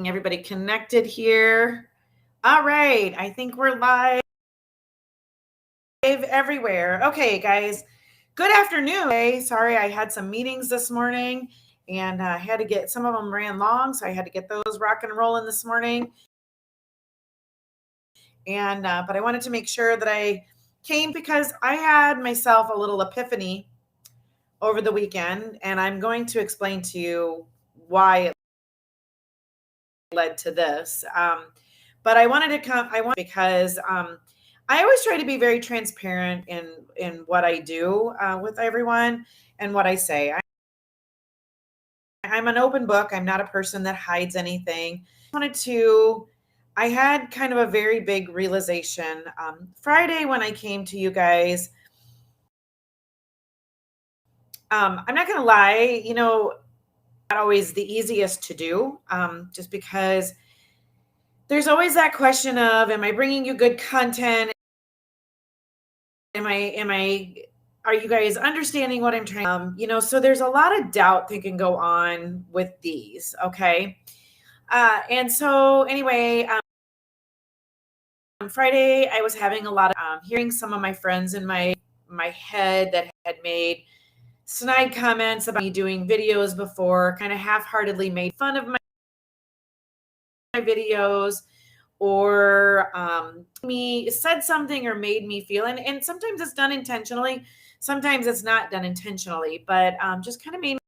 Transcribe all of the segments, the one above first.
Everybody connected here. All right. I think we're live everywhere. Okay, guys. Good afternoon. Sorry, I had some meetings this morning and I had to get some of them ran long, so I had to get those rock and rolling this morning. And but I wanted to make sure that I came because I had myself a little epiphany over the weekend, and I'm going to explain to you why it led to this. But I wanted to come. I want because I always try to be very transparent in what I do with everyone and what I say. I'm an open book. I'm not a person that hides anything. I had kind of a very big realization Friday when I came to you guys. I'm not going to lie, not always the easiest to do, just because there's always that question of, am I bringing you good content? Are you guys understanding what I'm trying? So there's a lot of doubt that can go on with these. Okay. And so anyway, on Friday, I was having a lot of hearing some of my friends in my head that had made snide comments about me doing videos before, kind of half-heartedly made fun of my videos, or me said something or made me feel, and sometimes it's done intentionally, sometimes it's not done intentionally, but just kind of made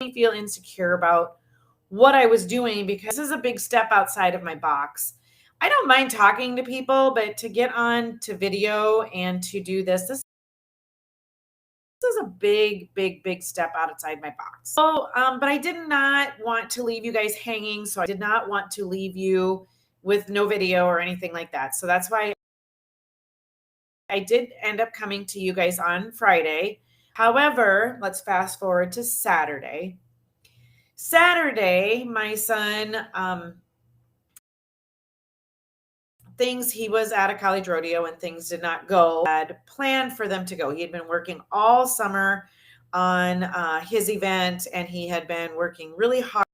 me feel insecure about what I was doing, because this is a big step outside of my box. I don't mind talking to people, but to get on to video and to do this is a big, big, big step outside my box. So, but I did not want to leave you guys hanging. So I did not want to leave you with no video or anything like that. So that's why I did end up coming to you guys on Friday. However, let's fast forward to Saturday. Saturday, my son, he was at a college rodeo and things did not go. I had planned for them to go. He had been working all summer on his event, and he had been working really hard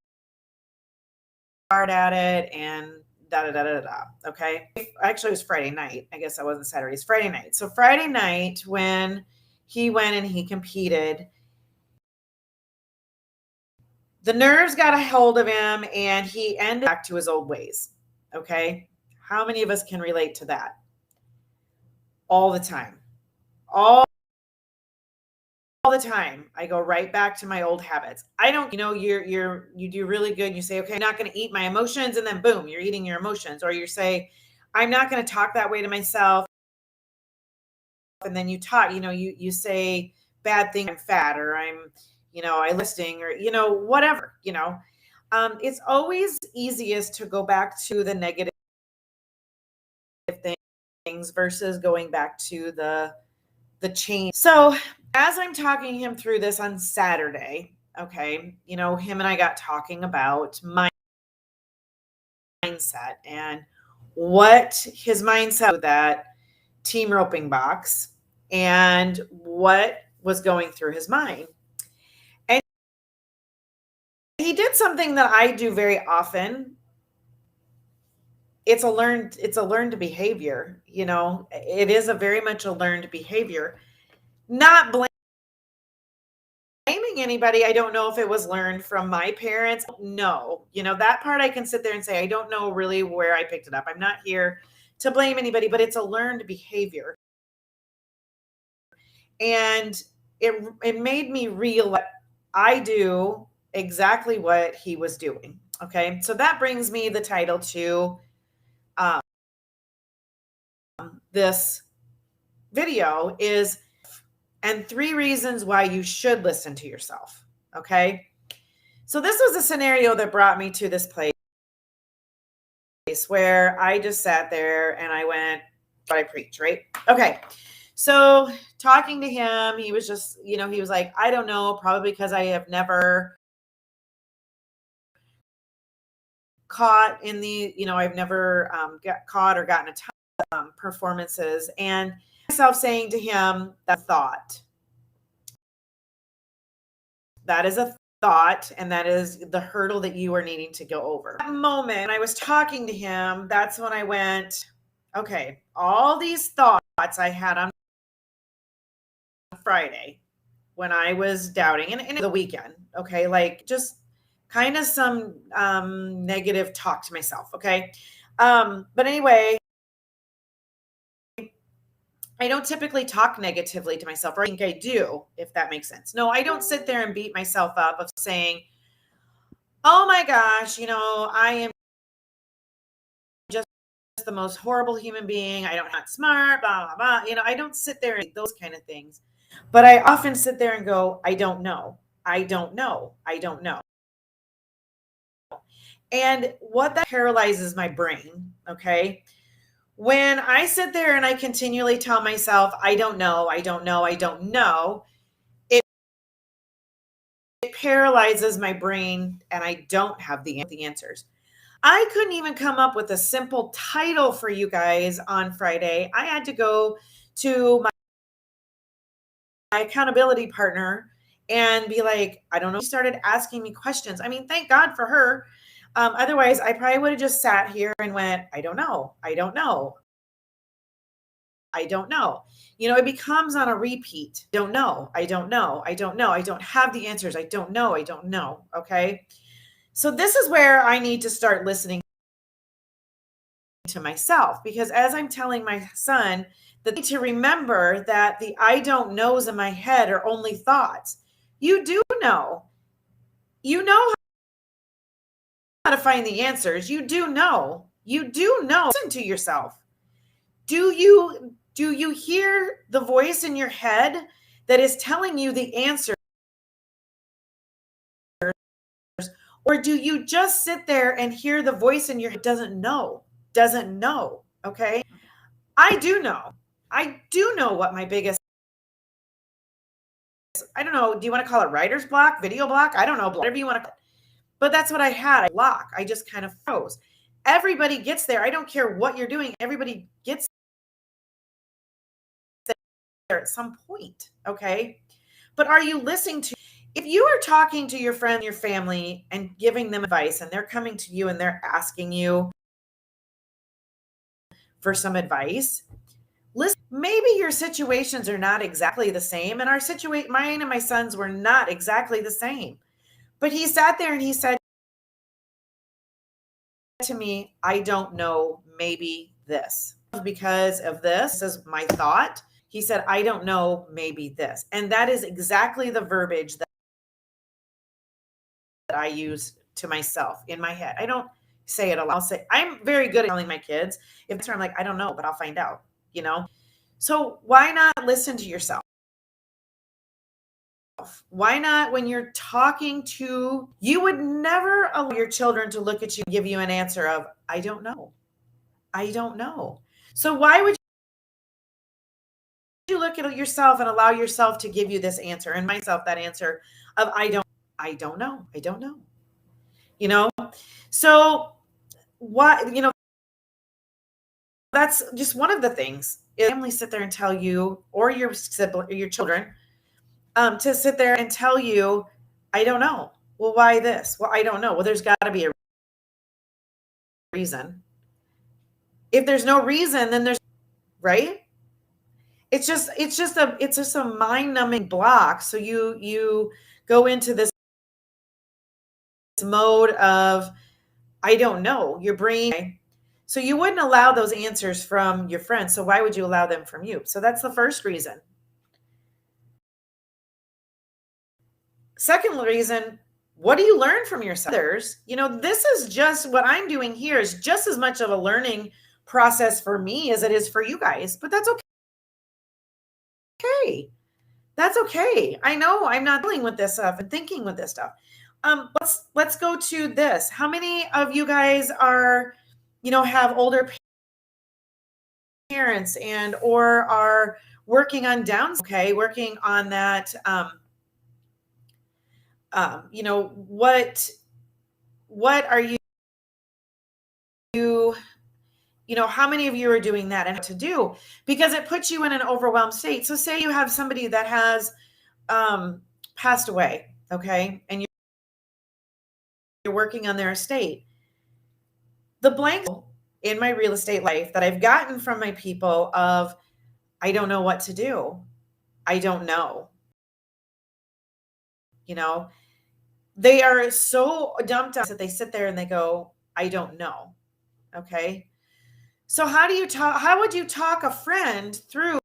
at it, and da da da da da. Okay. Actually, it was Friday night. I guess that wasn't Saturday. It's Friday night. So Friday night, when he went and he competed, the nerves got a hold of him and he ended back to his old ways. Okay. How many of us can relate to that? All the time. All the time. I go right back to my old habits. I don't, you do really good. You say, okay, I'm not going to eat my emotions. And then boom, you're eating your emotions. Or you say, I'm not going to talk that way to myself. And then you talk, you say bad things. I'm fat, or I listing, or, whatever, it's always easiest to go back to the negative things versus going back to the change. So as I'm talking him through this on Saturday, okay, him and I got talking about mindset and what his mindset, that team roping box, and what was going through his mind. And he did something that I do very often. It's a learned behavior. It is a very much a learned behavior. Not blaming anybody. I don't know if it was learned from my parents. No, that part I can sit there and say, I don't know really where I picked it up. I'm not here to blame anybody, but it's a learned behavior. And it made me realize I do exactly what he was doing. Okay. So that brings me the title to this video is, and 3 reasons why you should listen to yourself. Okay. So this was a scenario that brought me to this place where I just sat there and I went, but I preach, right? Okay. So talking to him, he was just, he was like, I don't know, probably because I have never caught in the, I've never got caught or gotten a ton of performances. And myself saying to him, that thought. That is a thought, and that is the hurdle that you are needing to go over. That moment I was talking to him, that's when I went, okay, all these thoughts I had on Friday when I was doubting and the weekend, okay, like just kind of some negative talk to myself, okay. But anyway, I don't typically talk negatively to myself, or I think I do, if that makes sense. No, I don't sit there and beat myself up of saying, oh my gosh, I am just the most horrible human being. I don't not smart, blah, blah, blah. I don't sit there and those kind of things. But I often sit there and go, I don't know. I don't know. I don't know. And what that paralyzes my brain, okay? When I sit there and I continually tell myself, I don't know, I don't know, I don't know, it paralyzes my brain and I don't have the answers. I couldn't even come up with a simple title for you guys on Friday. I had to go to my accountability partner and be like, I don't know. She started asking me questions. I mean, thank God for her. Otherwise, I probably would have just sat here and went, I don't know. I don't know. I don't know. It becomes on a repeat. Don't know. I don't know. I don't know. I don't have the answers. I don't know. I don't know. Okay. So this is where I need to start listening to myself, because as I'm telling my son that to remember that the I don't knows in my head are only thoughts. You do know. You know how to find the answers. You do know. You do know. Listen to yourself. Do you hear the voice in your head that is telling you the answer? Or do you just sit there and hear the voice in your head doesn't know? Okay? I do know. I do know what my biggest, I don't know, do you want to call it writer's block, video block? I don't know, whatever you want to call it. But that's what I had. I just kind of froze. Everybody gets there. I don't care what you're doing. Everybody gets there at some point, okay? But are you listening to, if you are talking to your friend, your family, and giving them advice, and they're coming to you and they're asking you for some advice, listen, maybe your situations are not exactly the same. And mine and my son's were not exactly the same. But he sat there and he said to me, I don't know, maybe this. Because of this is my thought. He said, I don't know, maybe this. And that is exactly the verbiage that I use to myself in my head. I don't say it a lot. I'll say, I'm very good at telling my kids. If I'm like, I don't know, but I'll find out, So why not listen to yourself? Why not, when you're talking to, you would never allow your children to look at you and give you an answer of, I don't know. I don't know. So why would you look at yourself and allow yourself to give you this answer, and myself that answer of I don't know. I don't know. So what, that's just one of the things. Family sit there and tell you, or your sibling, or your children, to sit there and tell you, I don't know. Well, why this? Well, I don't know. Well, there's got to be a reason. If there's no reason, then there's, right? It's just a mind-numbing block. So you go into this mode of, I don't know, your brain. So you wouldn't allow those answers from your friends. So why would you allow them from you? So that's the first reason. Second reason, what do you learn from yourself? This is just what I'm doing here is just as much of a learning process for me as it is for you guys, but that's okay. That's okay. I know I'm not dealing with this stuff and thinking with this stuff. Let's go to this. How many of you guys are, have older parents and or are working on downs? Okay, working on that. What are you? How many of you are doing that and what to do? Because it puts you in an overwhelmed state. So say you have somebody that has passed away, okay, and working on their estate. The blank in my real estate life that I've gotten from my people of, I don't know what to do. I don't know. You know, they are so dumped out that they sit there and they go, I don't know. Okay. So how would you talk a friend through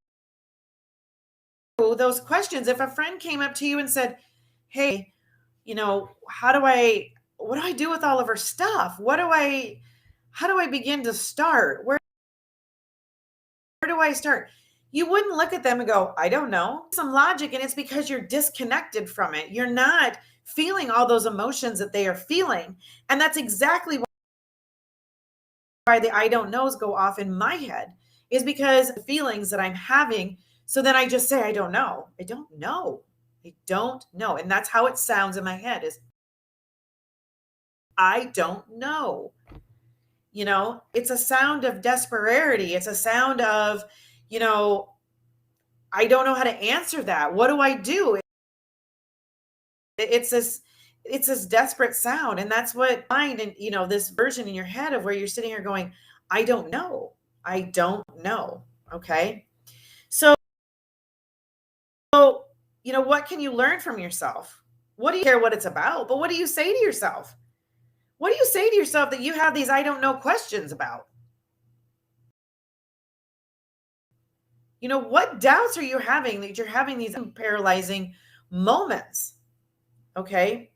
those questions? If a friend came up to you and said, hey, what do I do with all of her stuff? How do I begin to start? Where do I start? You wouldn't look at them and go, I don't know. Some logic, and it's because you're disconnected from it. You're not feeling all those emotions that they are feeling. And that's exactly why the I don't knows go off in my head, is because the feelings that I'm having. So then I just say, I don't know. I don't know. I don't know. And that's how it sounds in my head, is I don't know. It's a sound of desperation. It's a sound of, I don't know how to answer that. What do I do? It's this desperate sound. And that's what mind, and this version in your head of where you're sitting here going, I don't know. I don't know. Okay. So, what can you learn from yourself? What do you care what it's about? But what do you say to yourself? What do you say to yourself that you have these I don't know questions about? What doubts are you having that you're having these paralyzing moments? Okay.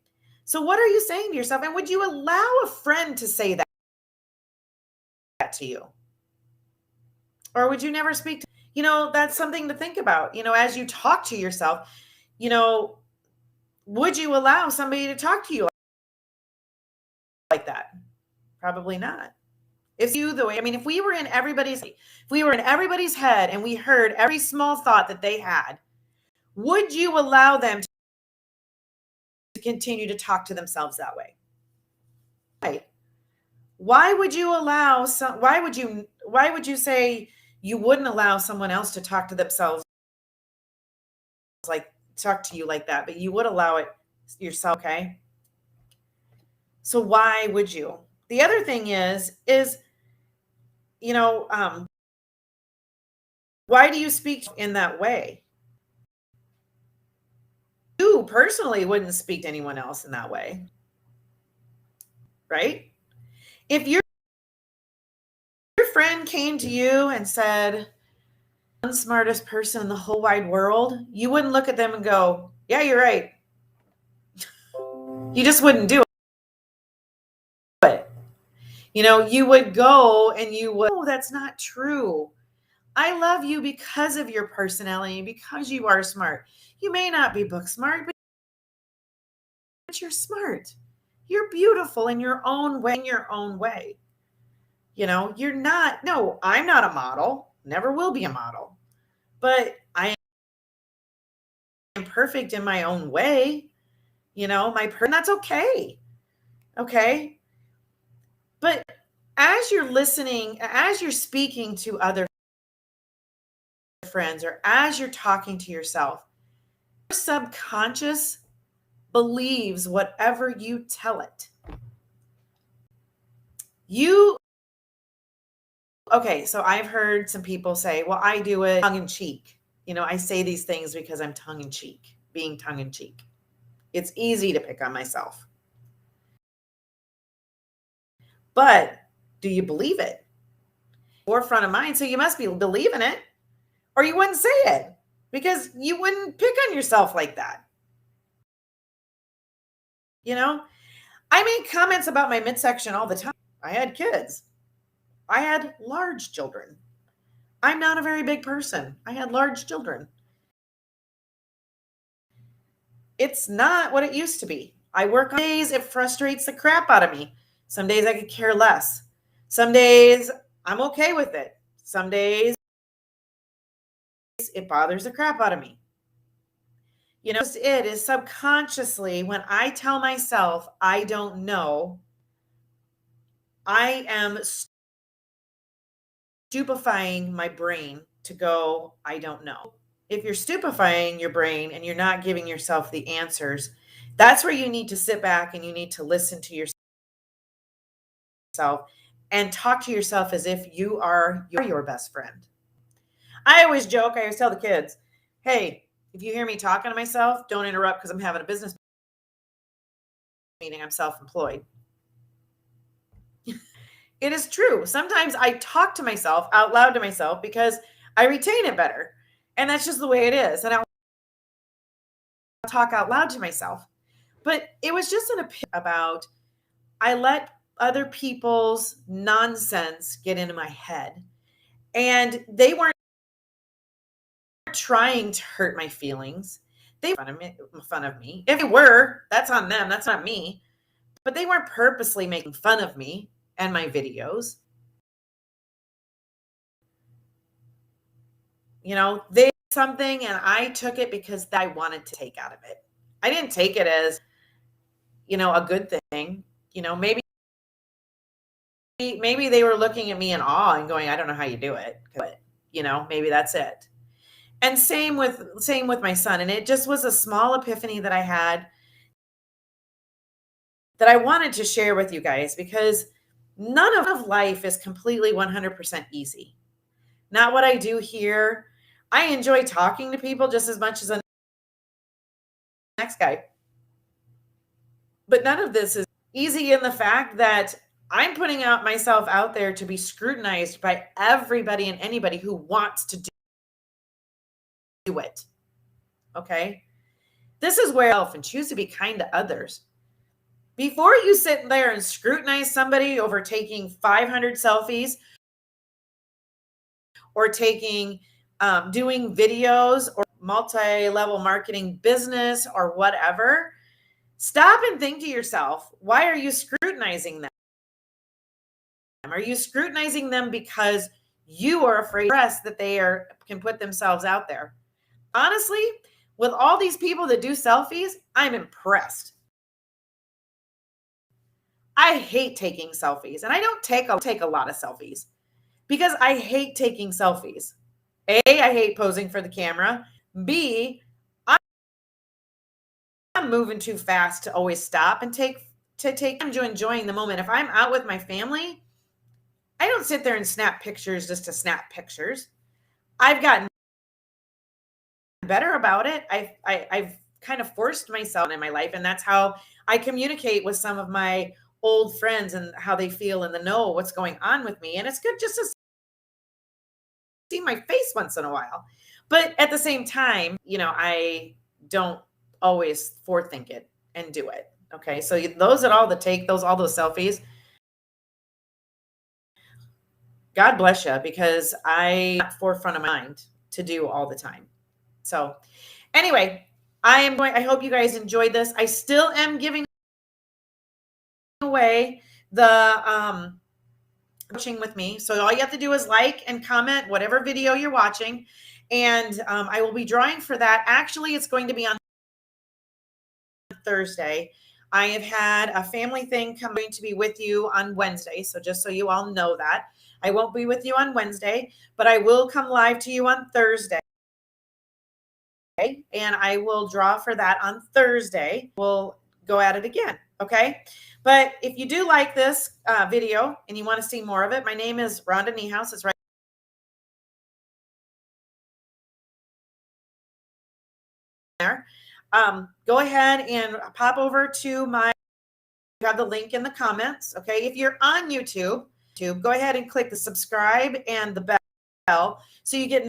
So what are you saying to yourself? And would you allow a friend to say that to you? Or would you never speak to, that's something to think about, as you talk to yourself, would you allow somebody to talk to you like that? Probably not. If we were in everybody's head and we heard every small thought that they had, would you allow them to continue to talk to themselves that way? Right. Why would you say you wouldn't allow someone else to talk to themselves, talk to you like that, but you would allow it yourself? Okay. So why would you? The other thing is, why do you speak in that way? You personally wouldn't speak to anyone else in that way, right? If your friend came to you and said, I'm the smartest person in the whole wide world, you wouldn't look at them and go, yeah, you're right. You just wouldn't do it. You would go and you would, oh, that's not true. I love you because of your personality, because you are smart. You may not be book smart, but you're smart. You're beautiful in your own way. You're not, no, I'm not a model, never will be a model, but I am perfect in my own way. That's okay. Okay. But as you're listening, as you're speaking to other friends, or as you're talking to yourself, your subconscious believes whatever you tell it. Okay, so I've heard some people say, well, I do it tongue in cheek. I say these things because I'm tongue in cheek, being tongue in cheek. It's easy to pick on myself. But do you believe it? Forefront of mind. So you must be believing it, or you wouldn't say it, because you wouldn't pick on yourself like that. I make comments about my midsection all the time. I had kids. I had large children. I'm not a very big person. I had large children. It's not what it used to be. I work on days, it frustrates the crap out of me. Some days I could care less. Some days I'm okay with it. Some days it bothers the crap out of me. It is subconsciously, when I tell myself I don't know, I am stupefying my brain to go, I don't know. If you're stupefying your brain and you're not giving yourself the answers, that's where you need to sit back and you need to listen to yourself. yourself and talk to yourself as if you're your best friend. I always joke, I always tell the kids, hey, if you hear me talking to myself, don't interrupt because I'm having a business meeting. I'm self-employed. It is true. Sometimes I talk to myself out loud to myself because I retain it better. And that's just the way it is. And I'll talk out loud to myself. But it was just an opinion about I let other people's nonsense get into my head. And they weren't trying to hurt my feelings. They were fun of me. If they were, that's on them. That's not me. But they weren't purposely making fun of me and my videos. You know, they did something and I took it because I wanted to take out of it. I didn't take it as, a good thing. Maybe they were looking at me in awe and going, I don't know how you do it. But, maybe that's it. And same with my son. And it just was a small epiphany that I had that I wanted to share with you guys because none of life is completely 100% easy. Not what I do here. I enjoy talking to people just as much as the next guy. But none of this is easy in the fact that I'm putting myself out there to be scrutinized by everybody and anybody who wants to do it. Okay? This is where and choose to be kind to others. Before you sit there and scrutinize somebody over taking 500 selfies or doing videos or multi-level marketing business or whatever, stop and think to yourself, why are you scrutinizing them? Are you scrutinizing them because you are afraid that they can put themselves out there? Honestly, with all these people that do selfies, I'm impressed. I hate taking selfies, and I don't take a lot of selfies because I hate taking selfies. A, I hate posing for the camera. B, I'm moving too fast to always stop and take time to enjoying the moment. If I'm out with my family, I don't sit there and snap pictures just to snap pictures. I've gotten better about it. I've kind of forced myself in my life, and that's how I communicate with some of my old friends and how they feel in the know what's going on with me. And it's good just to see my face once in a while. But at the same time, I don't always forethink it and do it. Okay. So those all those selfies, God bless you, because I forefront of mind to do all the time. So anyway, I hope you guys enjoyed this. I still am giving away the watching with me. So all you have to do is like and comment whatever video you're watching. And I will be drawing for that. Actually, it's going to be on Thursday. I have had a family thing coming to be with you on Wednesday. So just so you all know that. I won't be with you on Wednesday, but I will come live to you on Thursday. And I will draw for that on Thursday. We'll go at it again. Okay. But if you do like this video and you want to see more of it, my name is Rhonda Niehaus. It's right there. Go ahead and pop over to you have the link in the comments. Okay. If you're on YouTube, go ahead and click the subscribe and the bell so you get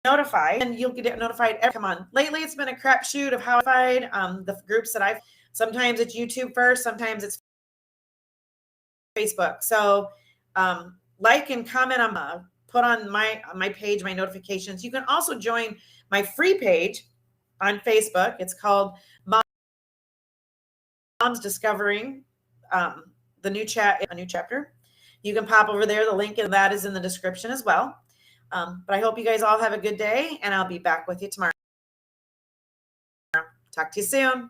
notified, and you'll get notified come on. Lately, it's been a crapshoot of how I find the groups that sometimes it's YouTube first, sometimes it's Facebook. So like and comment on put on my page, my notifications. You can also join my free page on Facebook. It's called Mom's Discovering a new chapter. You can pop over there. The link of that is in the description as well. But I hope you guys all have a good day, and I'll be back with you tomorrow. Talk to you soon.